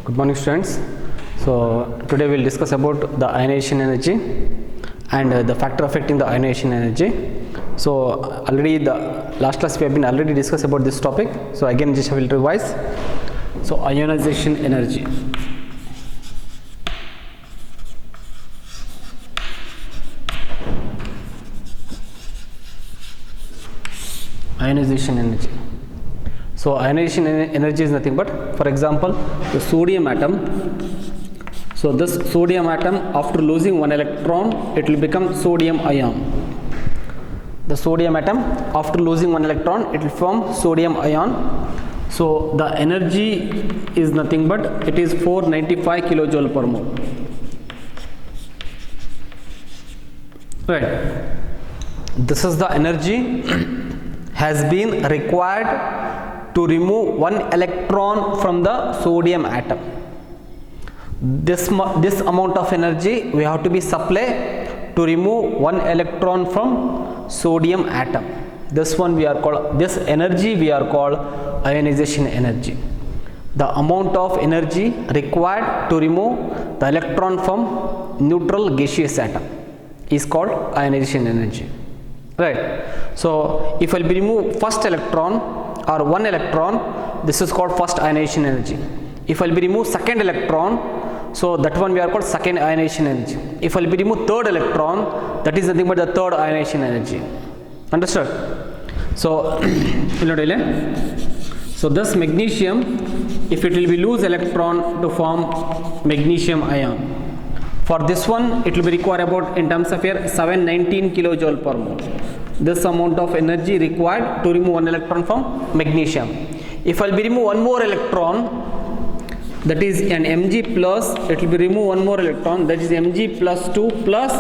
Good morning, students. So today we will discuss about the ionization energy and the factor affecting the ionization energy. So already the last class we have been already discussed about this topic. So again just I will revise. So ionization energy. Ionization energy. So ionization energy is nothing but, for example, the sodium atom. So this sodium atom, after losing one electron, it will become sodium ion. The sodium atom, after losing one electron, it will form sodium ion. So the energy is nothing but, it is 495 kilojoule per mole. Right. This is the energy has been required to remove one electron from the sodium atom. This amount of energy we have to be supplied to remove one electron from sodium atom. This energy we are called ionization energy. The amount of energy required to remove the electron from neutral gaseous atom is called ionization energy. Right. So if I will remove first electron or one electron, this is called first ionization energy. If I will remove second electron, so that one we are called second ionization energy. If I will remove third electron, that is nothing but the third ionization energy. Understood? So so this magnesium, if it will be lose electron to form magnesium ion, for this one it will be required about, in terms of here, 719 kilojoule per mole. This amount of energy required to remove one electron from magnesium. If I will be remove one more electron, that is an Mg plus, it will be remove one more electron, that is Mg plus 2 plus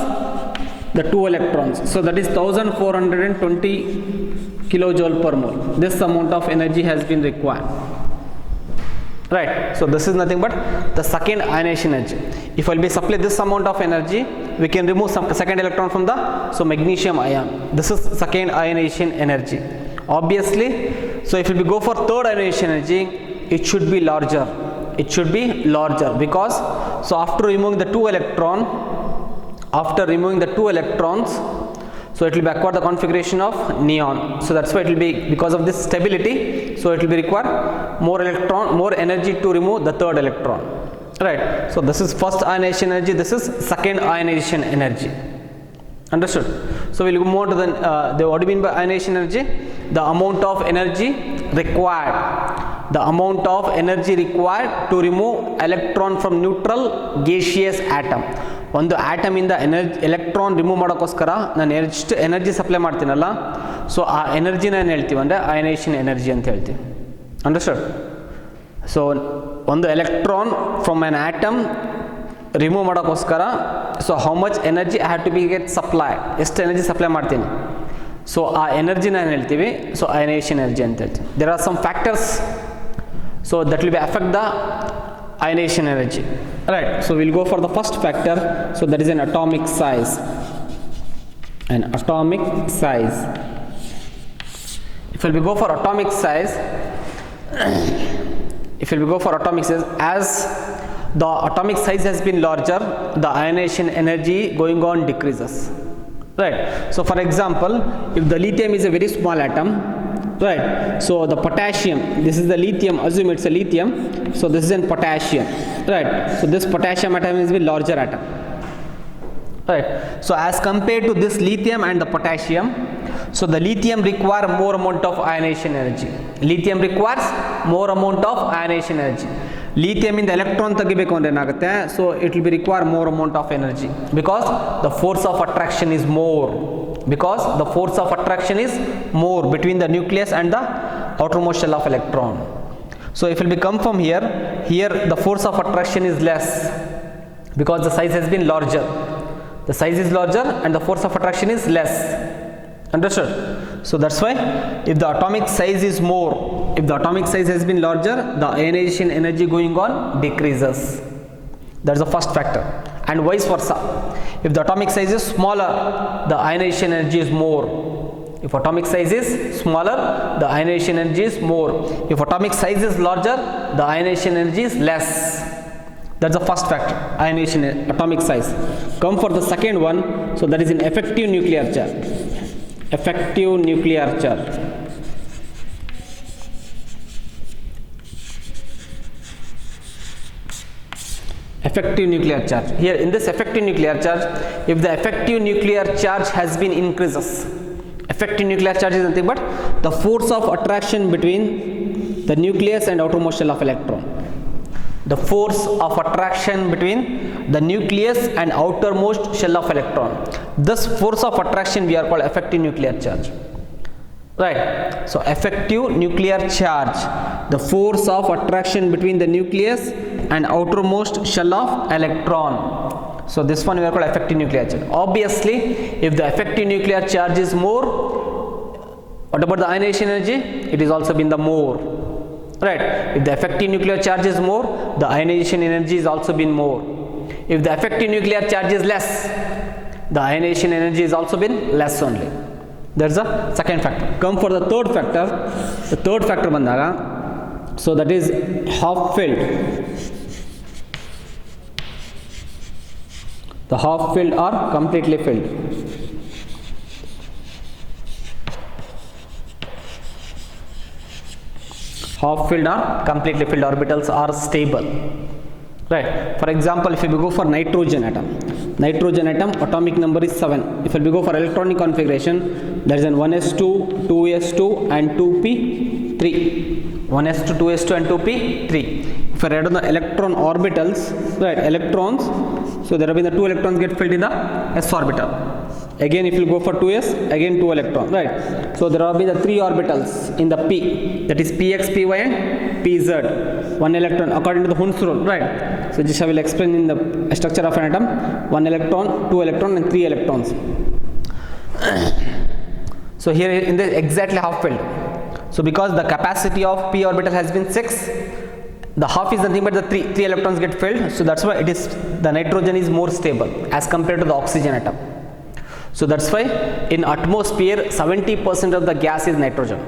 the 2 electrons. So that is 1420 kilojoule per mole. This amount of energy has been required. Right. So this is nothing but the second ionization energy. If I will be supply this amount of energy, we can remove some second electron from the magnesium ion. This is second ionization energy. Obviously, so if we go for third ionization energy, it should be larger. It should be larger because, so after removing the two electrons, so it will be acquire the configuration of neon. So that's why it will be, because of this stability, so it will be require more energy to remove the third electron. Right. So this is first ionization energy, this is second ionization energy. Understood? So we'll move on to the what do you mean by ionization energy? The amount of energy required. The amount of energy required to remove electron from neutral gaseous atom. ಒಂದು atom ಇಂದ electron remove ಮಾಡೋಕ್ಕೋಸ್ಕರ ನಾನು ಎಷ್ಟು energy supply ಮಾಡ್ತೀನಲ್ಲ, so ಆ ಎನರ್ಜಿನ ಏನು ಹೇಳ್ತೀವಿ ಅಂದರೆ ಅಯನೈಸೇಷನ್ ಎನರ್ಜಿ ಅಂತ ಹೇಳ್ತೀವಿ. ಅಂಡರ್ಸ್ಟುಡ್? ಸೊ ಒಂದು electron from an atom remove ಮಾಡೋಕ್ಕೋಸ್ಕರ, so how much energy I have to be get supply, ಎಷ್ಟು ಎನರ್ಜಿ ಸಪ್ಲೈ ಮಾಡ್ತೀನಿ, ಸೊ ಆ ಎನರ್ಜಿನ ಏನು ಹೇಳ್ತೀವಿ, ಸೊ ಅಯನೈಸೇಷನ್ ಎನರ್ಜಿ ಅಂತ ಹೇಳ್ತೀವಿ. There are some factors, so that will be affect the ionization energy. Right. So we'll go for the first factor. So that is an atomic size. An atomic size. If we'll go for atomic size, as the atomic size has been larger, the ionization energy going on decreases. Right. So for example, if the lithium is a very small atom, right, so the potassium, this is the lithium, assume it's a lithium, so this is an potassium, right, so this potassium atom is a larger atom, right. So as compared to this lithium and the potassium, so the lithium require more amount of ionization energy. Lithium requires more amount of ionization energy. Lithium in the electron ತೆಗಿಬೇಕು ಅಂದ್ರೆ ಏನಾಗುತ್ತೆ, so it will be require more amount of energy because the force of attraction is more. Because the force of attraction is more between the nucleus and the outermost shell of electron. So if it will come from here the force of attraction is less because the size has been larger. The size is larger and the force of attraction is less. Understood? So that's why if the atomic size is more, if the atomic size has been larger, the ionization energy going on decreases. That's the first factor. And vice versa. If the atomic size is smaller, the ionization energy is more. If atomic size is smaller, the ionization energy is more. If atomic size is larger, the ionization energy is less. That's the first factor, ionization atomic size. Come for the second one, so that is in effective nuclear charge. Effective nuclear charge. Effective nuclear charge. Here in this effective nuclear charge, if the effective nuclear charge has been increases, effective nuclear charge is nothing but the force of attraction between the nucleus and outermost shell of electron. The force of attraction between the nucleus and outermost shell of electron. This force of attraction we are called effective nuclear charge. Right. So effective nuclear charge, the force of attraction between the nucleus and outermost shell of electron. So this one we are called effective nuclear charge. Obviously, if the effective nuclear charge is more, what about the ionization energy? It is also been the more. Right. If the effective nuclear charge is more, the ionization energy is also been more. If the effective nuclear charge is less, the ionization energy is also been less only. That's the second factor. Come for the third factor. The third factor bandaga, so that is half filled. The half filled or completely filled. Half filled or completely filled orbitals are stable. Right. For example, if we go for nitrogen atom atomic number is 7. If we go for electronic configuration, there is an 1s2, 2s2 and 2p3. 1s2, 2s2 and 2p3. If I write on the electron orbitals, right, electrons, so there have been the 2 electrons get filled in the s orbital. Again, if you go for 2s, again 2 electrons, right. So there will be the 3 orbitals in the p, that is px, py and pz. 1 electron according to the Hund's rule, right. So just I will explain in the structure of an atom: 1 electron, 2 electron and 3 electrons. So here in this exactly half filled. So because the capacity of p orbital has been 6, the half is nothing but the 3 electrons get filled. So that's why it is, the nitrogen is more stable as compared to the oxygen atom. So that's why in atmosphere 70% of the gas is nitrogen.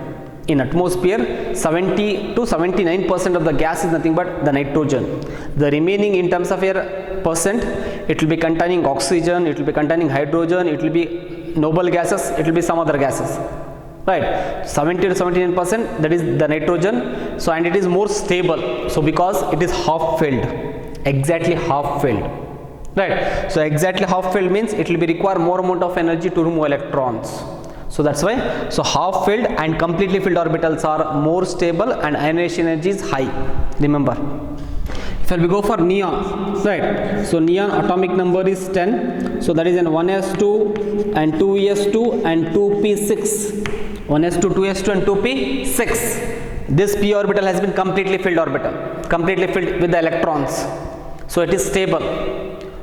In atmosphere 70 to 79% of the gas is nothing but the nitrogen. The remaining in terms of air percent, it will be containing oxygen, it will be containing hydrogen, it will be noble gases, it will be some other gases. Right, 70 to 79% that is the nitrogen. So and it is more stable. So because it is half filled, exactly half filled. Right, so exactly half filled means it will be require more amount of energy to remove electrons. So that's why, so half filled and completely filled orbitals are more stable and ionization energy is high. Remember, if we go for neon, right, so neon atomic number is 10. So that is an 1s2 and 2s2 and 2p6. 1s2, 2s2 and 2p6. This p orbital has been completely filled orbital, completely filled with the electrons. So it is stable.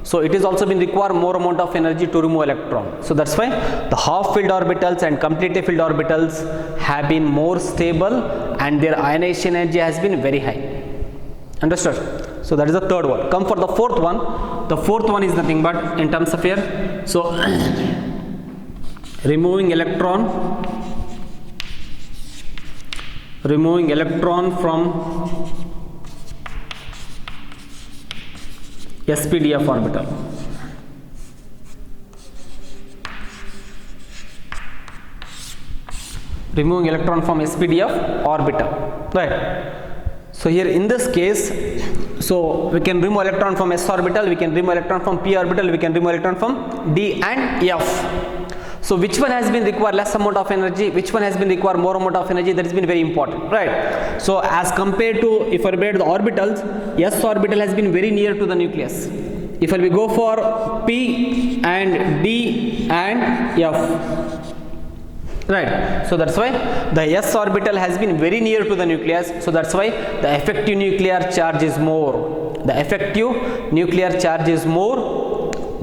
So it is also been require more amount of energy to remove electron. So that's why the half filled orbitals and completely filled orbitals have been more stable and their ionization energy has been very high. Understood? So that is the third one. Come for the fourth one. The fourth one is nothing but in terms of here. So removing electron from SPDF orbital. Removing electron from SPDF orbital, right. So here in this case, so we can remove electron from s orbital, we can remove electron from p orbital, we can remove electron from d and f. So which one has been require less amount of energy, which one has been require more amount of energy, that has been very important, right. So as compared to, if I compare the orbitals, s orbital has been very near to the nucleus. If we go for p and d and f, right, so that's why the s orbital has been very near to the nucleus. So that's why the effective nuclear charge is more. The effective nuclear charge is more.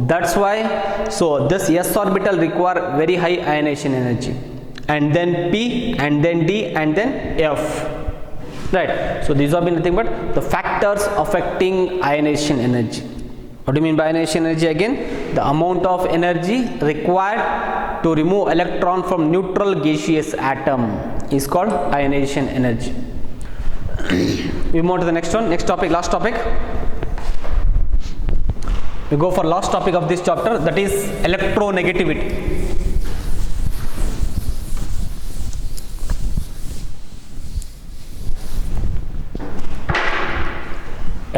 That's why, so this s orbital require very high ionization energy, and then p and then d and then f, right. So these have been nothing but the factors affecting ionization energy. What do you mean by ionization energy? Again, the amount of energy required to remove electron from neutral gaseous atom is called ionization energy. We move on to the next one, next topic, last topic. We go for last topic of this chapter, that is electronegativity.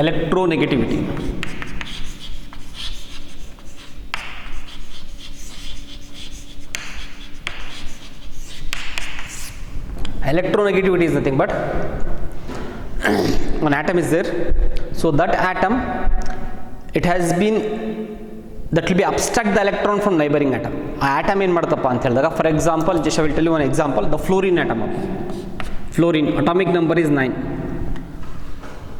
Electronegativity. Electronegativity is nothing but an atom is there, so that atom, it has been, that will be abstract the electron from neighboring atom. ಆ atom ಏನು ಮಾಡ್ತಪ್ಪ ಅಂತ ಹೇಳಿದಾಗ, for example just I will tell you one example, the fluorine atom. Fluorine atomic number is 9.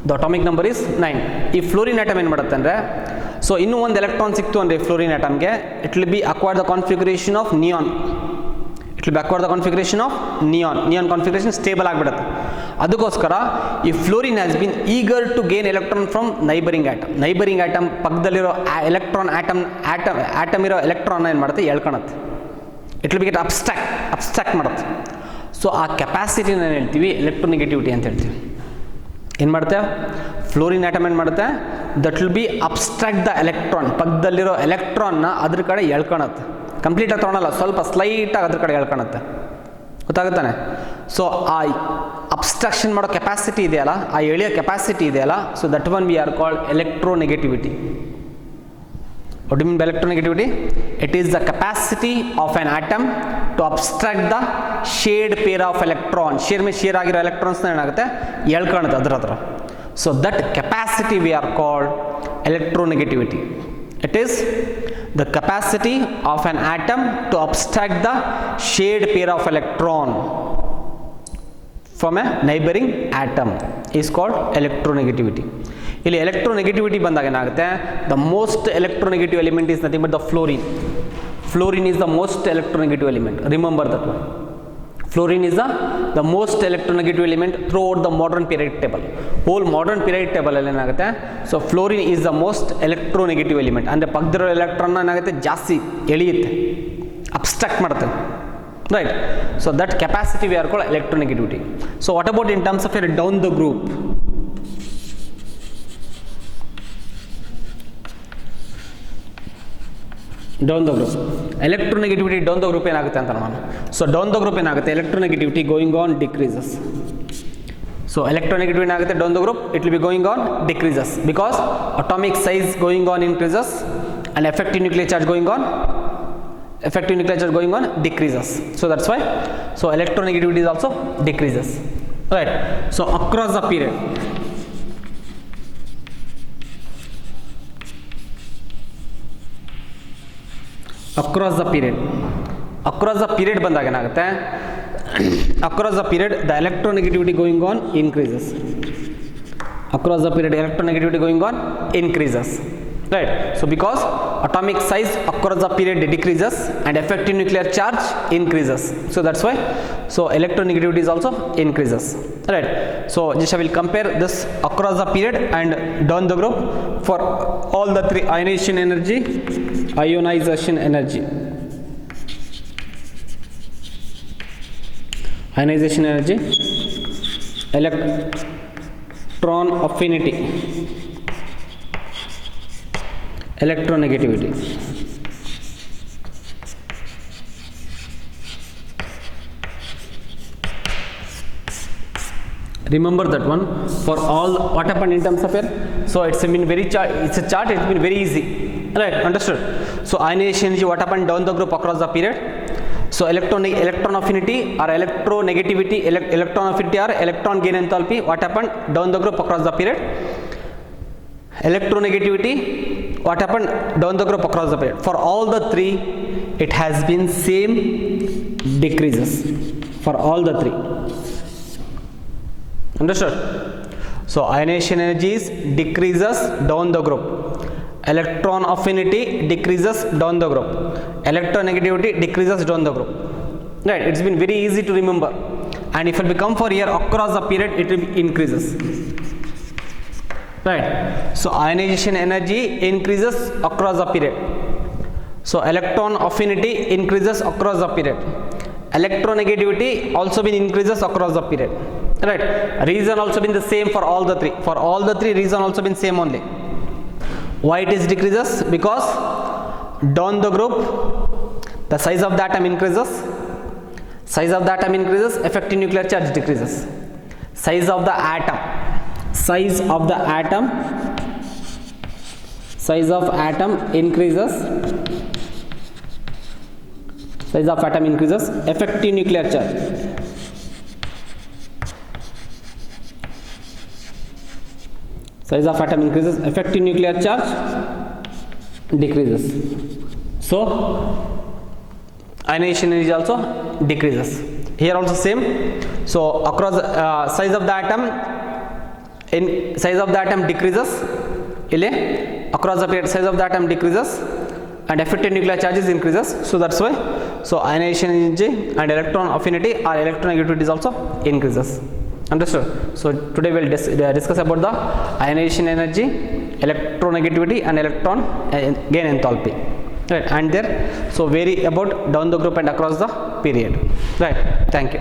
The atomic number is 9. ಈ fluorine atom ಏನು ಮಾಡುತ್ತೆ ಅಂದರೆ, so ಇನ್ನೂ ಒಂದು ಎಲೆಕ್ಟ್ರಾನ್ ಸಿಕ್ತು ಅಂದರೆ ಫ್ಲೋರಿನ್ atomಗೆ, it will be acquire the configuration of neon. It will be acquire the configuration of neon configuration stable ಆಗಿಬಿಡುತ್ತೆ. ಅದಕ್ಕೋಸ್ಕರ ಈ fluorine has been eager to gain electron from neighbouring atom ಪಕ್ಕದಲ್ಲಿರೋ electron atom ಇರೋ electron ಏನು ಮಾಡುತ್ತೆ, ಎಳ್ಕೊಳುತ್ತೆ. It will be get abstract ಮಾಡುತ್ತೆ. So ಆ ಕೆಪಾಸಿಟಿನ ಏನು ಹೇಳ್ತೀವಿ, ಎಲೆಕ್ಟ್ರೋನೆಗೆಟಿವಿಟಿ ಅಂತ ಹೇಳ್ತೀವಿ. ಏನು ಮಾಡುತ್ತೆ, ಫ್ಲೋರಿನ್ ಆಟಮ್ ಏನು ಮಾಡುತ್ತೆ, that will B abstract the electron, ಪಕ್ಕದಲ್ಲಿರೋ ಎಲೆಕ್ಟ್ರಾನ್ನ ಅದ್ರ ಕಡೆ ಎಳ್ಕೊಳುತ್ತೆ. ಕಂಪ್ಲೀಟಾಗಿ ತೊಗೊಳಲ್ಲ, ಸ್ವಲ್ಪ ಸ್ಲೈಟಾಗಿ ಅದ್ರ ಕಡೆ ಎಳ್ಕೊಳುತ್ತೆ. ಗೊತ್ತಾಗುತ್ತಾನೆ? ಸೊ ಆ ಅಬ್ಸ್ಟ್ರಾಕ್ಷನ್ ಮಾಡೋ ಕೆಪಾಸಿಟಿ ಇದೆಯಲ್ಲ, ಆ ಎಳೆಯೋ ಕೆಪಾಸಿಟಿ ಇದೆಯಲ್ಲ, so that one we are called electronegativity. What do mean by electronegativity? It is the capacity of an atom to abstract the shared pair of electron. Share ಆಗಿರೋ ಎಲೆಕ್ಟ್ರಾನ್ಸ್ನ ಏನಾಗುತ್ತೆ, ಎಳ್ಕೊಳುತ್ತೆ ಅದ್ರ ಹತ್ರ. So that capacity we are called electronegativity. It is the capacity of an atom to abstract the shared pair of electron from a neighboring atom is called electronegativity. ಇಲ್ಲಿ electronegativity ಬಂದಾಗ ಏನಾಗುತ್ತೆ, the most electronegative element is nothing but the fluorine. Fluorine is the most electronegative element. Remember that one. Fluorine is the most electronegative element throughout the modern periodic table. Whole modern periodic table ಅಲ್ಲಿ ಏನಾಗುತ್ತೆ, so fluorine is the most electronegative element. ಅಂದರೆ ಪಕ್ಕದಿರೋ electron ಏನಾಗುತ್ತೆ, ಜಾಸ್ತಿ ಎಳೆಯುತ್ತೆ, abstract ಮಾಡುತ್ತೆ, right. So that capacity we are called electronegativity. So what about in terms of your down the group? Down the group electronegativity down the group ಏನಾಗುತ್ತೆ ಅಂತ ನೋಡೋಣ. So down the group ಏನಾಗುತ್ತೆ, electronegativity going on decreases. So electronegativity ಏನಾಗುತ್ತೆ, down the group it will be going on decreases because atomic size going on increases and effective nuclear charge going on decreases. So that's why, so electronegativity is also decreases, right. So across the period, ಬಂದಾಗ ಏನಾಗುತ್ತೆ, across the period the electronegativity going on increases. Across the period electronegativity going on increases, right. So because atomic size across the period decreases and effective nuclear charge increases, so that's why, so electronegativity is also increases, right. So just I will compare this across the period and down the group for all the three: ionization energy, ionization energy, electron affinity, electronegativity. Remember that one for all. What happened in terms of here? So it's been very it's a chart. It's been very easy, right? Understood? So ionization energy, what happened down the group across the period? So electron affinity or electronegativity, electron affinity or electron gain enthalpy, what happened down the group across the period? Electronegativity, what happened down the group across the period? For all the three, it has been same decreases for all the three. Understood? So ionization energies decreases down the group, electron affinity decreases down the group, electronegativity decreases down the group, right. It's been very easy to remember. And if it become for here across the period, it will increases, right. So ionization energy increases across the period, so electron affinity increases across the period, electronegativity also been increases across the period, right. Reason also been the same for all the three. For all the three, reason also been same only. Why it is decreases? Because down the group the size of the atom increases. Size of the atom increases, effective nuclear charge decreases. Size of the atom increases. Size of atom increases, effective nuclear charge. Size of atom increases, effective nuclear charge decreases. So ionization energy also decreases. Here also same. So across size of the atom decreases. Across the period size of the atom decreases and effective nuclear charges increases. So that's why ionization energy and electron affinity or electronegativity is also increases. Understood? So today we will discuss about the ionization energy, electronegativity and electron gain enthalpy. Right, and there so vary about down the group and across the period. Right, thank you.